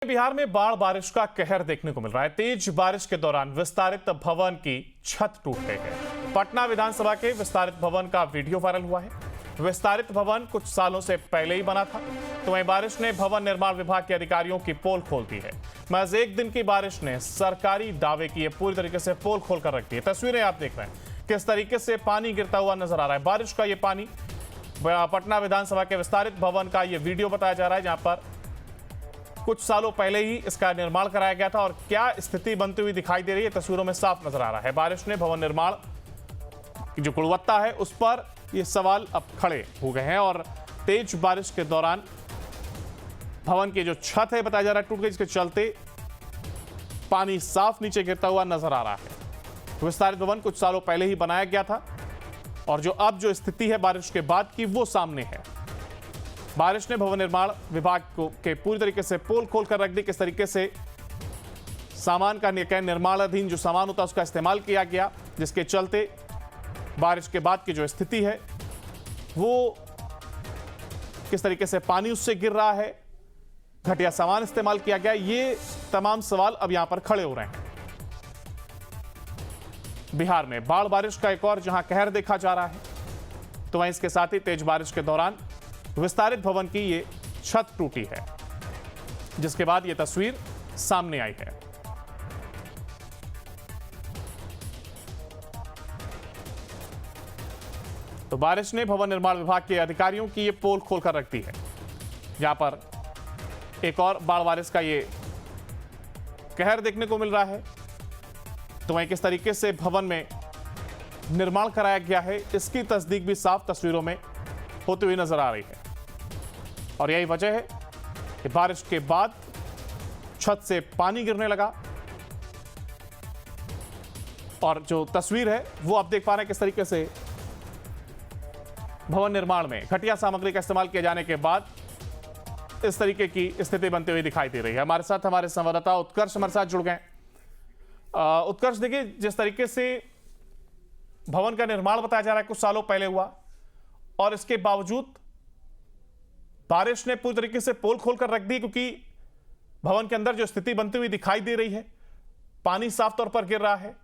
बिहार में बाढ़ बारिश का कहर देखने को मिल रहा है। तेज बारिश के दौरान विस्तारित भवन की छत टूट गई है। पटना विधानसभा के विस्तारित भवन का वीडियो वायरल हुआ है। विस्तारित भवन कुछ सालों से पहले ही बना था, तो वहीं बारिश ने भवन निर्माण विभाग के अधिकारियों की पोल खोल दी है। महज एक दिन की बारिश ने सरकारी दावे की पूरी तरीके से पोल खोल कर रख दी है। तस्वीरें आप देख रहे हैं किस तरीके से पानी गिरता हुआ नजर आ रहा है। बारिश का ये पानी पटना विधानसभा के विस्तारित भवन का ये वीडियो बताया जा रहा है, जहां पर कुछ सालों पहले ही इसका निर्माण कराया गया था और क्या स्थिति बनती हुई दिखाई दे रही है तस्वीरों में साफ नजर आ रहा है। बारिश ने भवन निर्माण की जो गुणवत्ता है उस पर ये सवाल अब खड़े हो गए हैं और तेज बारिश के दौरान भवन की जो छत है बताया जा रहा है टूट गई, जिसके चलते पानी साफ नीचे गिरता हुआ नजर आ रहा है। विस्तारित भवन कुछ सालों पहले ही बनाया गया था और जो अब जो स्थिति है बारिश के बाद की वो सामने है। बारिश ने भवन निर्माण विभाग के पूरी तरीके से पोल खोल कर रख दी। किस तरीके से सामान का निर्माणाधीन जो सामान होता है उसका इस्तेमाल किया गया, जिसके चलते बारिश के बाद की जो स्थिति है वो किस तरीके से पानी उससे गिर रहा है, घटिया सामान इस्तेमाल किया गया, ये तमाम सवाल अब यहां पर खड़े हो रहे हैं। बिहार में बाढ़ बारिश का एक और जहां कहर देखा जा रहा है, तो वहीं इसके साथ ही तेज बारिश के दौरान विस्तारित भवन की ये छत टूटी है, जिसके बाद ये तस्वीर सामने आई है। तो बारिश ने भवन निर्माण विभाग के अधिकारियों की ये पोल खोलकर रख दी है, जहां पर एक और बाढ़ बारिश का ये कहर देखने को मिल रहा है। तो वहीं किस तरीके से भवन में निर्माण कराया गया है इसकी तस्दीक भी साफ तस्वीरों में होती हुई नजर आ रही है। और यही वजह है कि बारिश के बाद छत से पानी गिरने लगा और जो तस्वीर है वो आप देख पा रहे हैं किस तरीके से भवन निर्माण में घटिया सामग्री का इस्तेमाल किए जाने के बाद इस तरीके की स्थिति बनती हुई दिखाई दे रही है। हमारे साथ हमारे संवाददाता उत्कर्ष हमारे साथ जुड़ गए। उत्कर्ष, देखिए जिस तरीके से भवन का निर्माण बताया जा रहा है कुछ सालों पहले हुआ और इसके बावजूद बारिश ने पूरी तरीके से पोल खोलकर रख दी, क्योंकि भवन के अंदर जो स्थिति बनती हुई दिखाई दे रही है, पानी साफ तौर पर गिर रहा है।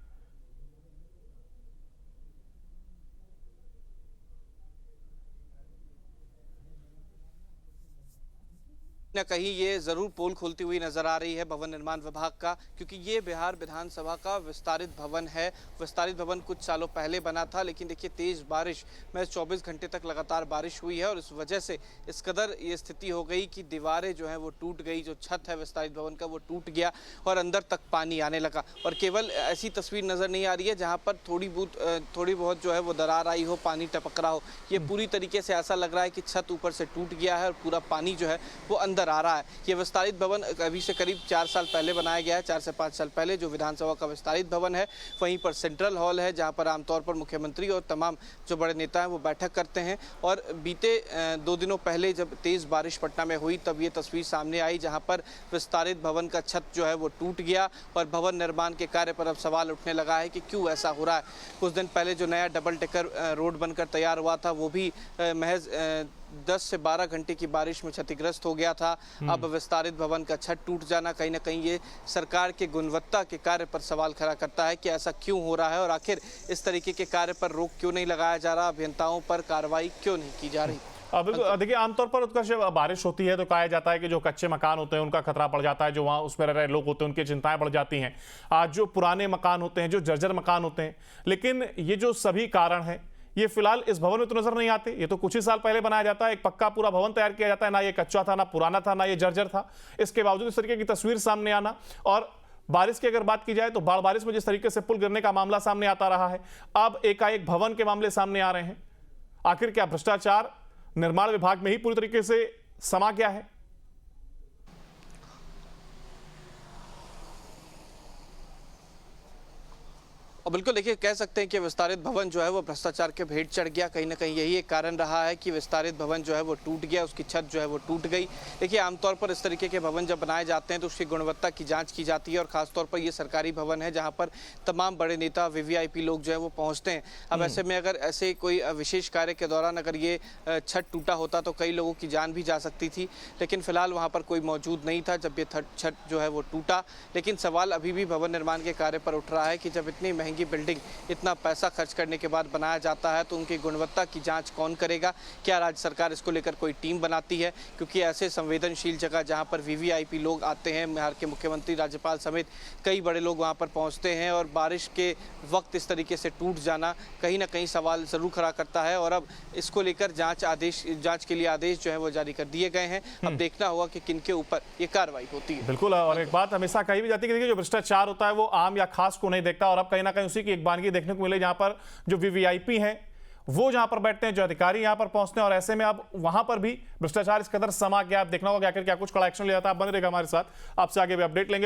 न कहीं ये जरूर पोल खोलती हुई नजर आ रही है भवन निर्माण विभाग का, क्योंकि ये बिहार विधानसभा का विस्तारित भवन है। विस्तारित भवन कुछ सालों पहले बना था, लेकिन देखिए तेज बारिश में 24 घंटे तक लगातार बारिश हुई है और इस वजह से इस कदर ये स्थिति हो गई कि दीवारें जो है वो टूट गई, जो छत है विस्तारित भवन का वो टूट गया और अंदर तक पानी आने लगा। और केवल ऐसी तस्वीर नजर नहीं आ रही है जहाँ पर थोड़ी बहुत जो है वो दरार आई हो, पानी टपक रहा हो। ये पूरी तरीके से ऐसा लग रहा है कि छत ऊपर से टूट गया है और पूरा पानी जो है वो अंदर आ रहा है। ये विस्तारित भवन अभी से करीब 4 साल पहले बनाया गया है, 4 से 5 साल पहले जो विधानसभा का विस्तारित भवन है। वहीं पर सेंट्रल हॉल है जहां पर आमतौर पर मुख्यमंत्री और तमाम जो बड़े नेता हैं वो बैठक करते हैं। और बीते 2 दिनों पहले जब तेज बारिश पटना में हुई तब ये तस्वीर सामने आई जहां पर विस्तारित भवन का छत जो है वो टूट गया और भवन निर्माण के कार्य पर अब सवाल उठने लगा है कि क्यों ऐसा हो रहा है। कुछ दिन पहले जो नया डबल डेकर रोड बनकर तैयार हुआ था वो भी महज 10 से 12 घंटे की बारिश में क्षतिग्रस्त हो गया था। अब विस्तारित भवन का छत टूट जाना कहीं ना कहीं ये सरकार के गुणवत्ता के कार्य पर सवाल खड़ा करता है कि ऐसा क्यों हो रहा है और आखिर इस तरीके के कार्य पर रोक क्यों नहीं लगाया जा रहा, अभियंताओं पर कार्रवाई क्यों नहीं की जा रही। देखिए आमतौर पर उत्कर्ष बारिश होती है तो कहा जाता है कि जो कच्चे मकान होते हैं उनका खतरा बढ़ जाता है, जो वहां उसमें रह रहे लोग होते हैं उनकी चिंताएं बढ़ जाती हैं। आज जो पुराने मकान होते हैं, जो जर्जर मकान होते हैं, लेकिन ये जो सभी कारण हैं ये फिलहाल इस भवन में तो नजर नहीं आते। ये तो कुछ ही साल पहले बनाया जाता है, एक पक्का पूरा भवन तैयार किया जाता है, ना ये कच्चा था, ना पुराना था, ना ये जर्जर था। इसके बावजूद इस तरीके की तस्वीर सामने आना और बारिश की अगर बात की जाए तो बाढ़ बारिश में जिस तरीके से पुल गिरने का मामला सामने आता रहा है, अब एकाएक भवन के मामले सामने आ रहे हैं। आखिर क्या भ्रष्टाचार निर्माण विभाग में ही पूरी तरीके से समा गया है? और बिल्कुल देखिए कह सकते हैं कि विस्तारित भवन जो है वो भ्रष्टाचार के भेंट चढ़ गया। कहीं ना कहीं यही एक कारण रहा है कि विस्तारित भवन जो है वो टूट गया, उसकी छत जो है वो टूट गई। देखिए आमतौर पर इस तरीके के भवन जब बनाए जाते हैं तो उसकी गुणवत्ता की जांच की जाती है और खासतौर पर ये सरकारी भवन है जहां पर तमाम बड़े नेता वीवीआईपी लोग जो है वो पहुंचते हैं। अब ऐसे में अगर ऐसे कोई विशेष कार्य के दौरान अगर ये छत टूटा होता तो कई लोगों की जान भी जा सकती थी, लेकिन फिलहाल वहाँ पर कोई मौजूद नहीं था जब ये छत जो है वो टूटा। लेकिन सवाल अभी भी भवन निर्माण के कार्य पर उठ रहा है कि जब इतनी महंगी बिल्डिंग इतना पैसा खर्च करने के बाद बनाया जाता है तो उनकी गुणवत्ता की जांच कौन करेगा? क्या राज्य सरकार इसको लेकर कोई टीम बनाती है? क्योंकि ऐसे संवेदनशील जगह जहां पर वीवीआईपी लोग आते हैं, बिहार के मुख्यमंत्री, राज्यपाल समेत कई बड़े लोग वहां पर पहुंचते हैं और बारिश के वक्त इस तरीके से टूट जाना कहीं ना कहीं सवाल जरूर खड़ा करता है। और अब इसको लेकर जाँच के लिए आदेश जो है वो जारी कर दिए गए हैं। अब देखना होगा कि किनके ऊपर ये कार्रवाई होती है। बिल्कुल, और एक बात हमेशा कही भी जाती है कि देखिए जो भ्रष्टाचार होता है वो आम या खास को नहीं देखता, और अब कहीं ना कहीं उसी की एक बानगी देखने को मिले जहां पर जो वीवीआईपी हैं वो जहां पर बैठते हैं, जो अधिकारी यहां पर पहुंचते हैं, और ऐसे में अब वहां पर भी भ्रष्टाचार इस कदर समा गया। आप देखना होगा कि आखिर क्या कुछ कड़ा एक्शन लिया जाता है। आप बने रहेगा हमारे साथ, आपसे आगे भी अपडेट लेंगे।